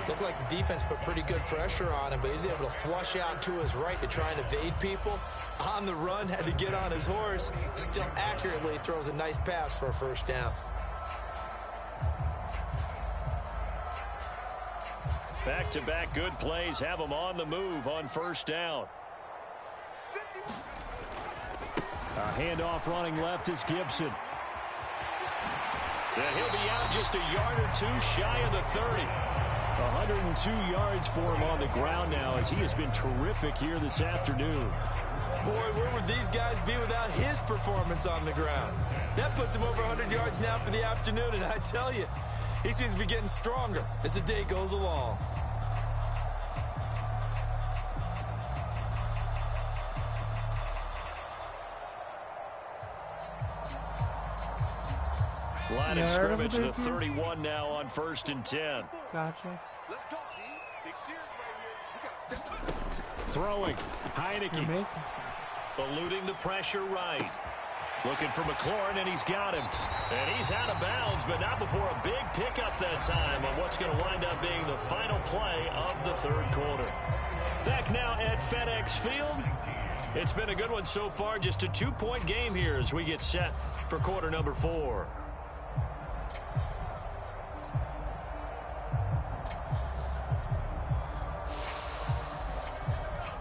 Speaker 4: Looked like the defense put pretty good pressure on him, but he's able to flush out to his right to try and evade people. On the run, had to get on his horse. Still accurately throws a nice pass for a 1st down.
Speaker 2: Back-to-back good plays have them on the move on 1st down.
Speaker 1: A handoff running left is Gibson.
Speaker 2: And he'll be out just a yard or two shy of the 30.
Speaker 1: 102 yards for him on the ground now as he has been terrific here this afternoon.
Speaker 4: Boy, where would these guys be without his performance on the ground? That puts him over 100 yards now for the afternoon, and I tell you, he seems to be getting stronger as the day goes along.
Speaker 2: Line of scrimmage, the 31 now on 1st and 10.
Speaker 3: Gotcha.
Speaker 6: Let's go, team. Big series right here. We got to step up.
Speaker 1: Throwing. Heineke.
Speaker 2: Eluding the pressure right. Looking for McLaurin, and he's got him. And he's out of bounds, but not before a big pickup that time on what's going to wind up being the final play of the 3rd quarter. Back now at FedEx Field. It's been a good one so far. Just a 2-point game here as we get set for quarter number 4.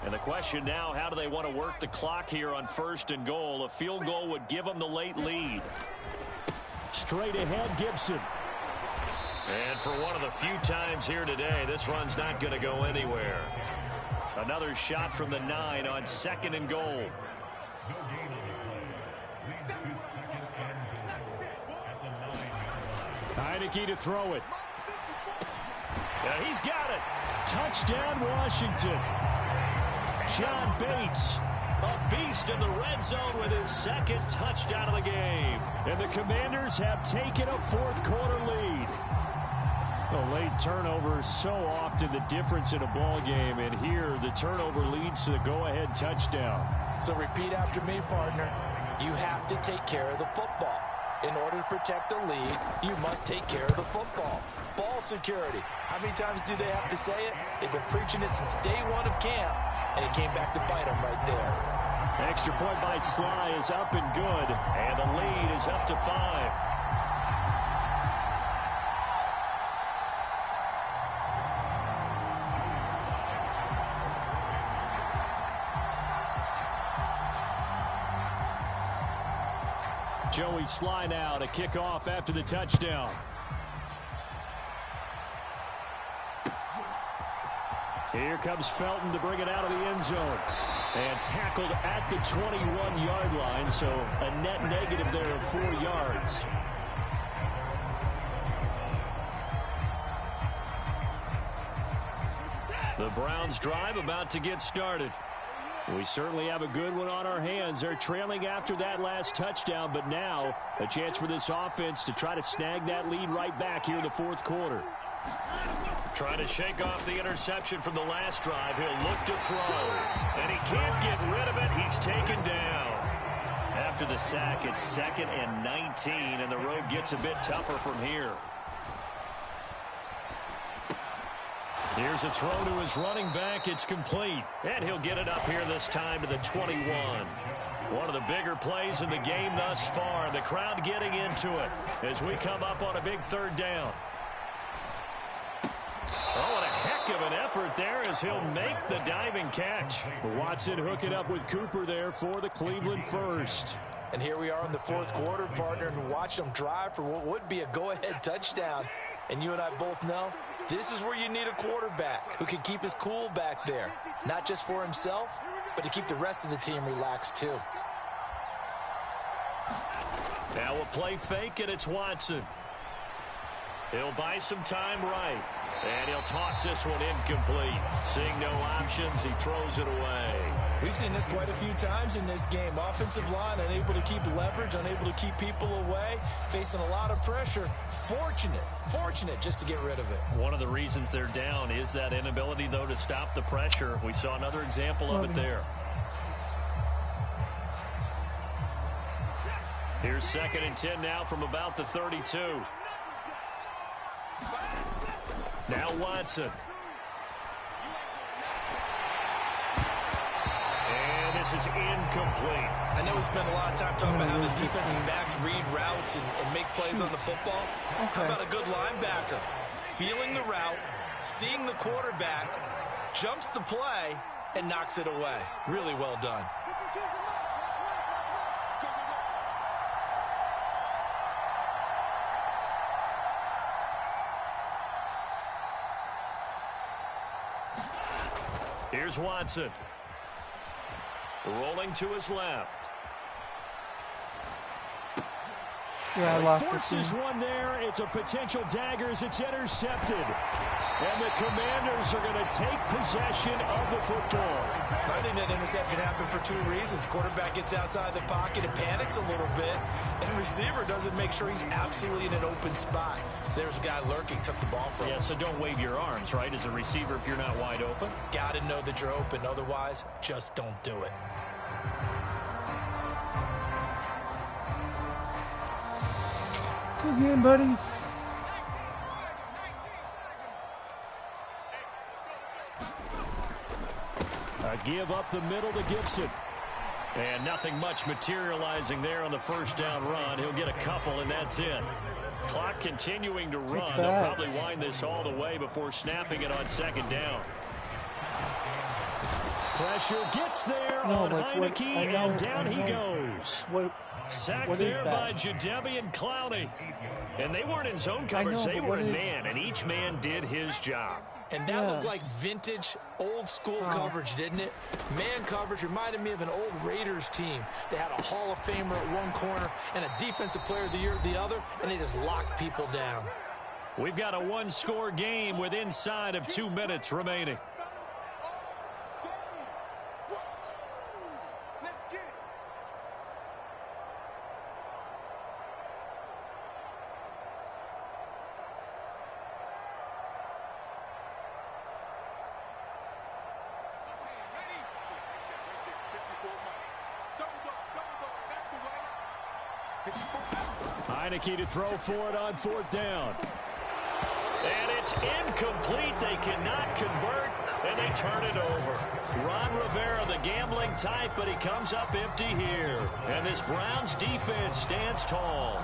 Speaker 2: And the question now, how do they want to work the clock here on 1st and goal? A field goal would give them the late lead.
Speaker 1: Straight ahead, Gibson.
Speaker 2: And for one of the few times here today, this run's not going to go anywhere. Another shot from the 9 on 2nd and goal.
Speaker 1: Heineke to throw it.
Speaker 2: Yeah, he's got it.
Speaker 1: Touchdown, Washington. John Bates,
Speaker 2: a beast in the red zone with his 2nd touchdown of the game.
Speaker 1: And the Commanders have taken a 4th quarter lead. A late turnover is so often the difference in a ball game, and here the turnover leads to the go-ahead touchdown.
Speaker 4: So repeat after me, partner. You have to take care of the football. In order to protect the lead, you must take care of the football. Ball security. How many times do they have to say it? They've been preaching it since day 1 of camp, and it came back to bite them right there.
Speaker 1: Extra point by Sly is up and good,
Speaker 2: and the lead is up to 5.
Speaker 1: Joey Sly now to kick off after the touchdown. Here comes Felton to bring it out of the end zone. And tackled at the 21-yard line, so a net negative there of 4 yards. The Browns drive about to get started. We certainly have a good one on our hands. They're trailing after that last touchdown, but now a chance for this offense to try to snag that lead right back here in the 4th quarter.
Speaker 2: Trying to shake off the interception from the last drive. He'll look to throw. And he can't get rid of it. He's taken down. After the sack, it's 2nd and 19, and the road gets a bit tougher from here.
Speaker 1: Here's a throw to his running back. It's complete.
Speaker 2: And he'll get it up here this time to the 21. One of the bigger plays in the game thus far. The crowd getting into it as we come up on a big 3rd down. Oh, and a heck of an effort there as he'll make the diving catch.
Speaker 1: Watson hooking up with Cooper there for the Cleveland first.
Speaker 4: And here we are in the 4th quarter, partner, and watch them drive for what would be a go-ahead touchdown. And you and I both know this is where you need a quarterback who can keep his cool back there. Not just for himself, but to keep the rest of the team relaxed too.
Speaker 2: Now a play fake, and it's Watson. He'll buy some time right. And he'll toss this one incomplete. Seeing no options, he throws it away.
Speaker 4: We've seen this quite a few times in this game. Offensive line unable to keep leverage, unable to keep people away, facing a lot of pressure. Fortunate just to get rid of it.
Speaker 2: One of the reasons they're down is that inability, though, to stop the pressure. We saw another example of it there. Here's 2nd and 10 now from about the 32. Now Watson. And this is incomplete.
Speaker 4: I know we spent a lot of time talking about how the defensive backs read routes and make plays on the football. How about a good linebacker? Feeling the route, seeing the quarterback, jumps the play, and knocks it away. Really well done.
Speaker 2: Here's Watson. Rolling to his left.
Speaker 3: Yeah, I lost
Speaker 1: forces one there. It's a potential dagger as it's intercepted. And the Commanders are going to take possession of the football.
Speaker 4: I think that interception happened for two reasons. Quarterback gets outside the pocket and panics a little bit. And receiver doesn't make sure he's absolutely in an open spot. So there's a guy lurking, took the ball from him.
Speaker 2: Yeah, so don't wave your arms, right, as a receiver if you're not wide open.
Speaker 4: Got to know that you're open. Otherwise, just don't do it.
Speaker 3: Good game, buddy.
Speaker 1: A give up the middle to Gibson.
Speaker 2: And nothing much materializing there on the first down run. He'll get a couple, and that's it. Clock continuing to run. They'll probably wind this all the way before snapping it on second down.
Speaker 1: Pressure gets there on Heineke, and down he goes. Sacked there by Jadeveon Clowney. And they weren't in zone coverage. They were in man, and each man did his job.
Speaker 4: And that looked like vintage, old-school coverage, didn't it? Man coverage reminded me of an old Raiders team. They had a Hall of Famer at one corner and a Defensive Player of the Year at the other, and they just locked people down.
Speaker 1: We've got a one-score game with inside of 2 minutes remaining. Heineke to throw for it on fourth down.
Speaker 2: And it's incomplete. They cannot convert, and they turn it over. Ron Rivera, the gambling type, but he comes up empty here. And this Browns defense stands tall.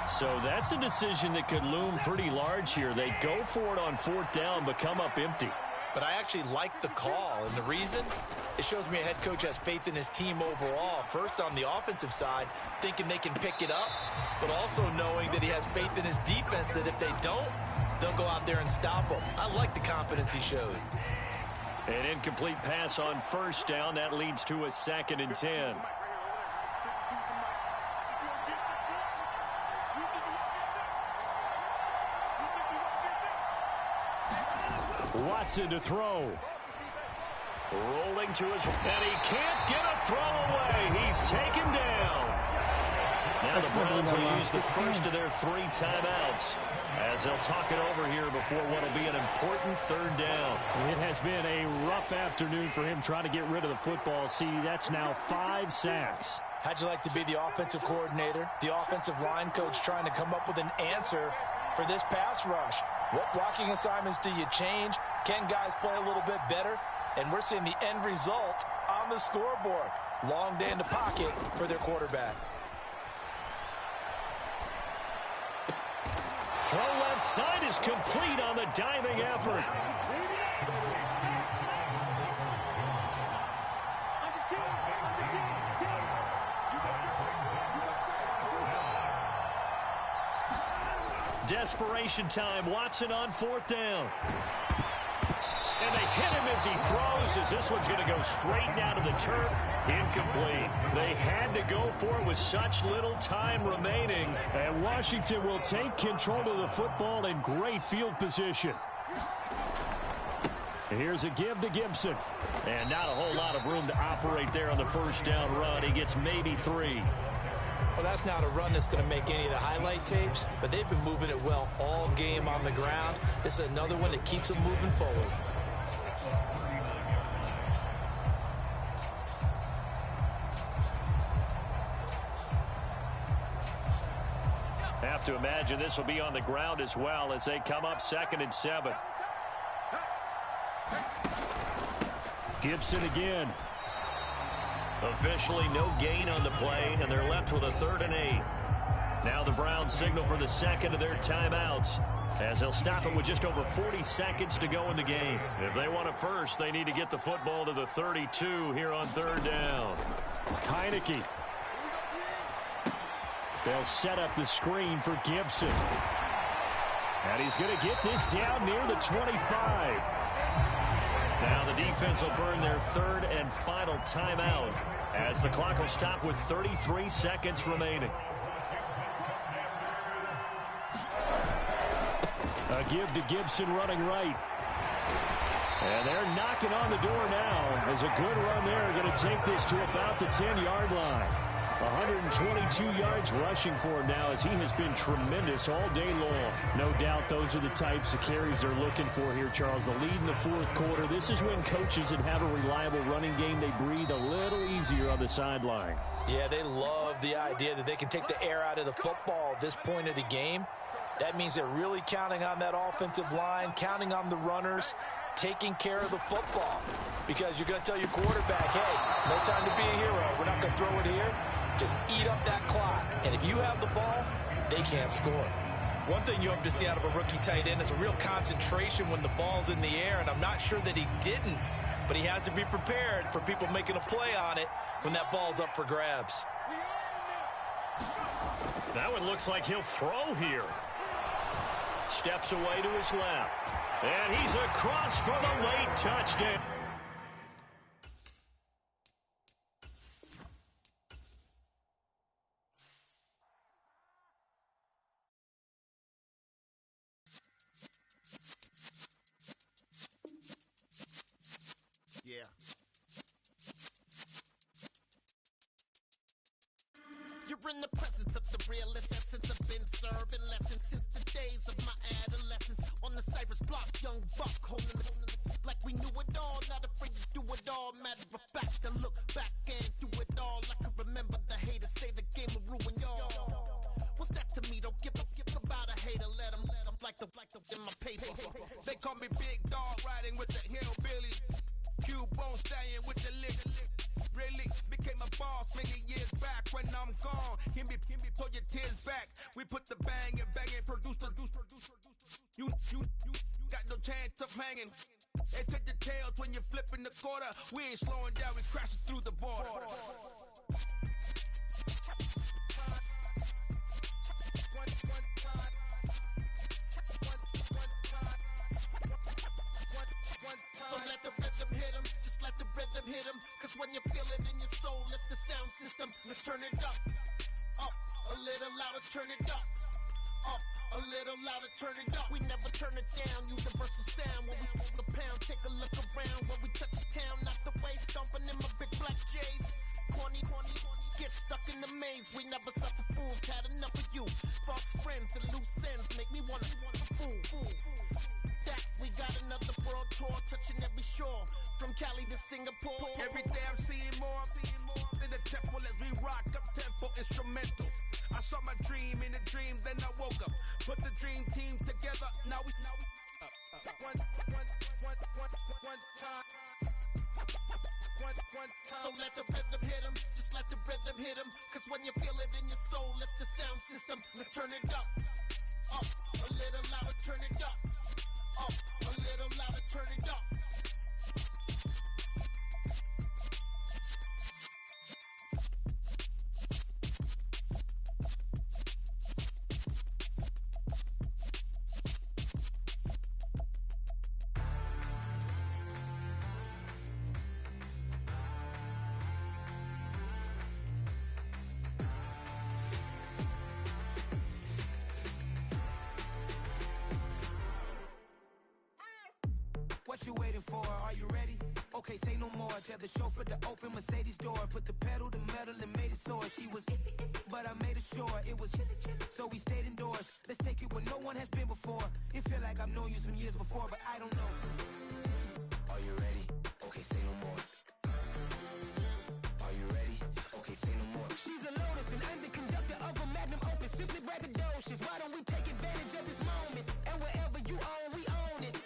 Speaker 2: So that's a decision that could loom pretty large here. They go for it on fourth down, but come up empty.
Speaker 4: But I actually like the call, and the reason? It shows me a head coach has faith in his team overall. First, on the offensive side, thinking they can pick it up, but also knowing that he has faith in his defense that if they don't, they'll go out there and stop them. I like the confidence he showed.
Speaker 2: An incomplete pass on first down. That leads to a 2nd and 10.
Speaker 1: Watson to throw.
Speaker 2: Rolling to his, and he can't get a throw away. He's taken down. Now the Browns will use the first of their 3 timeouts as they'll talk it over here before what will be an important 3rd down.
Speaker 1: It has been a rough afternoon for him trying to get rid of the football. See, that's now 5 sacks.
Speaker 4: How'd you like to be the offensive coordinator, the offensive line coach trying to come up with an answer for this pass rush? What blocking assignments do you change? Can guys play a little bit better? And we're seeing the end result on the scoreboard. Long day in the pocket for their quarterback.
Speaker 1: Throw left side is complete on the diving effort. Desperation time. Watson on fourth down. And they hit him as he throws, as this one's going to go straight down to the turf. Incomplete. They had to go for it with such little time remaining. And Washington will take control of the football in great field position. Here's a give to Gibson. And not a whole lot of room to operate there on the first down run. He gets maybe 3.
Speaker 4: Well, that's not a run that's going to make any of the highlight tapes, but they've been moving it well all game on the ground. This is another one that keeps them moving forward.
Speaker 2: Have to imagine this will be on the ground as well as they come up 2nd and 7.
Speaker 1: Gibson again.
Speaker 2: Officially no gain on the play, and they're left with a 3rd and 8. Now the Browns signal for the 2nd of their timeouts as they'll stop it with just over 40 seconds to go in the game. If they want it first, they need to get the football to the 32 here on 3rd down.
Speaker 1: Heineke. They'll set up the screen for Gibson. And he's going to get this down near the 25.
Speaker 2: Now the defense will burn their third and final timeout as the clock will stop with 33 seconds remaining.
Speaker 1: A give to Gibson running right. And they're knocking on the door now as a good run there going to take this to about the 10-yard line. 122 yards rushing for him now as he has been tremendous all day long. No doubt those are the types of carries they're looking for here, Charles. The lead in the fourth quarter. This is when coaches that have a reliable running game, they breathe a little easier on the sideline.
Speaker 4: Yeah, they love the idea that they can take the air out of the football at this point of the game. That means they're really counting on that offensive line, counting on the runners, taking care of the football. Because you're going to tell your quarterback, hey, no time to be a hero. We're not going to throw it here. Just eat up that clock. And if you have the ball, they can't score.
Speaker 7: One thing you hope to see out of a rookie tight end is a real concentration when the ball's in the air, and I'm not sure that he didn't, but he has to be prepared for people making a play on it when that ball's up for grabs.
Speaker 2: That one looks like he'll throw here. Steps away to his left. And he's across for the late touchdown.
Speaker 6: Yeah. You're in the presence of the realest essence. I've been serving lessons since the days of my adolescence. On the Cypress block, young buck holding it like we knew it all. Not afraid to do it all. Matter of fact, to look back and do it all. I can remember the haters say the game will ruin y'all. What's that to me? Don't give about a hater. Let them like the in my paper.
Speaker 8: They call me Big Dog, riding with the hillbilly. Q-Bone stallion with the lick. Really became a boss many years back. When I'm gone, can be pull your tears back. We put the bang and produce. You got no chance of hanging. They take the tails when you're flipping the quarter. We ain't slowing down, we crashing through the border.
Speaker 6: So let the rhythm hit him, just let the rhythm hit him. Cause when you feel it in your soul, lift the sound system. Let's turn it up, a little louder, turn it up, a little louder, turn it up. We never turn it down, universal sound. When we move the pound, take a look around. When we touch the town, knock the way, stomping in my big black J's. Corny, get stuck in the maze. We never suffer fools, had enough of you. False friends and loose ends make me wanna fool. That we got another world tour, touching every shore, from Cali to Singapore.
Speaker 8: Every day I'm seeing more in the temple as we rock up tempo instrumentals. I saw my dream in a dream, then I woke up. Put the dream team together. Now we one time.
Speaker 6: So let the rhythm hit him, just let the rhythm hit him. Cause when you feel it in your soul, lift the sound system. Now turn it up, a little louder, turn it up, a little louder, turn it up.
Speaker 9: What you waiting for? Are you ready? Okay, say no more. Tell the chauffeur to open Mercedes door. Put the pedal to metal and made it soar. She was, but I made it sure it was. So we stayed indoors. Let's take it where no one has been before. It feel like I've known you some years before, but I don't know. Are you ready? Okay, say no more. Are you ready? Okay, say no more. She's a Lotus and I'm the conductor of a Magnum Opus. Simply braggadocious. Why don't we take advantage of this moment? And wherever you own, we own it.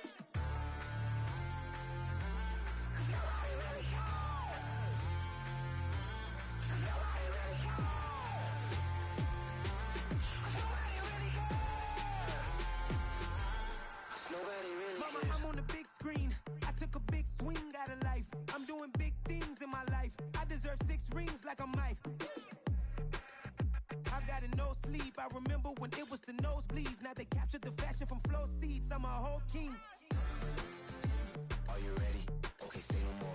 Speaker 9: Mama, I'm on the big screen. I took a big swing out of life. I'm doing big things in my life. I deserve 6 rings like a Mike. I've got no sleep. I remember when it was the nosebleeds. Now they captured the fashion from flow seats. I'm a whole king. Are you ready? Okay, say no more.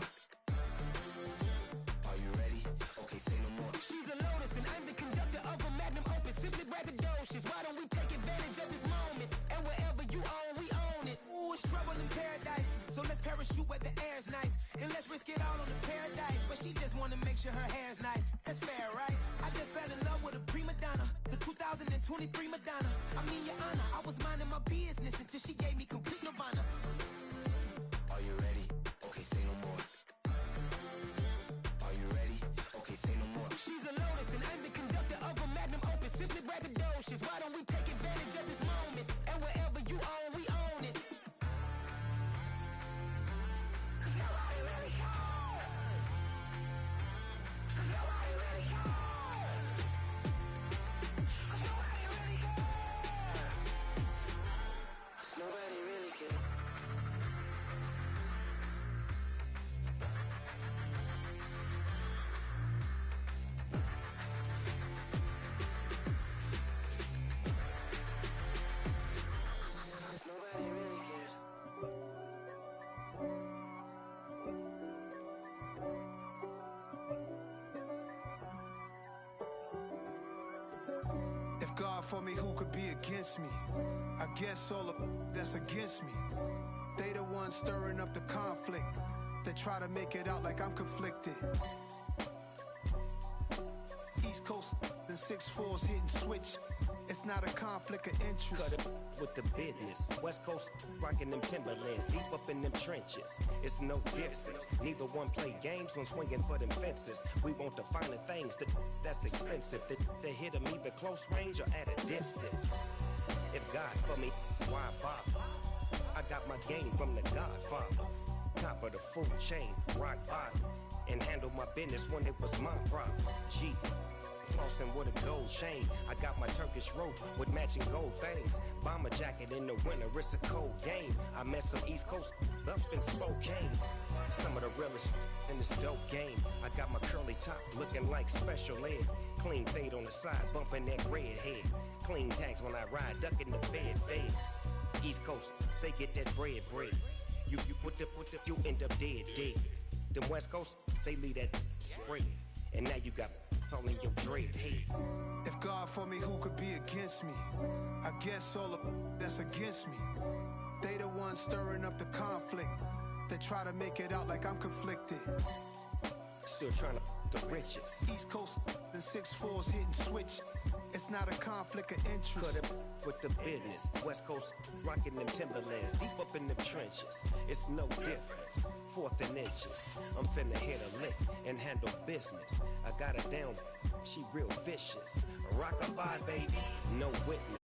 Speaker 9: Are you ready? Okay, say no more. She's a lotus and I'm the conductor of a magnum opus. Simply braggadocious. Why don't we take advantage of this moment? And wherever you own, we own it. Ooh, it's trouble in paradise. So let's parachute where the air's nice. And let's risk it all on the paradise. But she just wanna make sure her hair's nice. That's fair, right? I just fell in love with a prima donna. The 2023 Madonna. I mean, your honor, I was minding my business until she gave me complete nirvana. Are you ready? Okay, say no more. Are you ready? Okay, say no more. She's a lotus and I'm the conductor of a magnum opus. Simply braggadocious. Why don't we take advantage of this moment? And wherever you own, we own it. Cause nobody really cares. Cause nobody really cares. Cause nobody really cares. Nobody really cares. Nobody really cares.
Speaker 8: If God for me, who could be against me? I guess all of that's against me. They the ones stirring up the conflict. They try to make it out like I'm conflicted. East Coast and 6'4's hitting switch. It's not a conflict of interest.
Speaker 10: Cut it with the business. West Coast rocking them Timberlands, deep up in them trenches. It's no difference. Neither one play games when swinging for them fences. We want the finer things that's expensive. They hit them either close range or at a distance. If God for me, why bother? I got my game from the Godfather. Top of the food chain, rock bottom. And handle my business when it was my problem. G. Flossing with a gold chain. I got my Turkish rope with matching gold things. Bomber jacket in the winter, it's a cold game. I met some East Coast up in Spokane. Some of the realest in this dope game. I got my curly top looking like special ed. Clean fade on the side, bumping that red head. Clean tags when I ride, ducking the feds. East Coast, they get that bread. You you end up dead. Them West Coast, they leave that spray. And now you got all in your dread head.
Speaker 8: If God for me, who could be against me? I guess all of that's against me. They the ones stirring up the conflict. They try to make it out like I'm conflicted.
Speaker 10: Still trying to the riches.
Speaker 8: East Coast and 6'4's hitting switch. It's not a conflict of interest.
Speaker 10: Cut it with the business. West Coast rocking them Timberlands, deep up in them trenches. It's no difference. 4th and inches. I'm finna hit a lick and handle business. I got her down, she real vicious. Rock-a-bye, baby, no witness.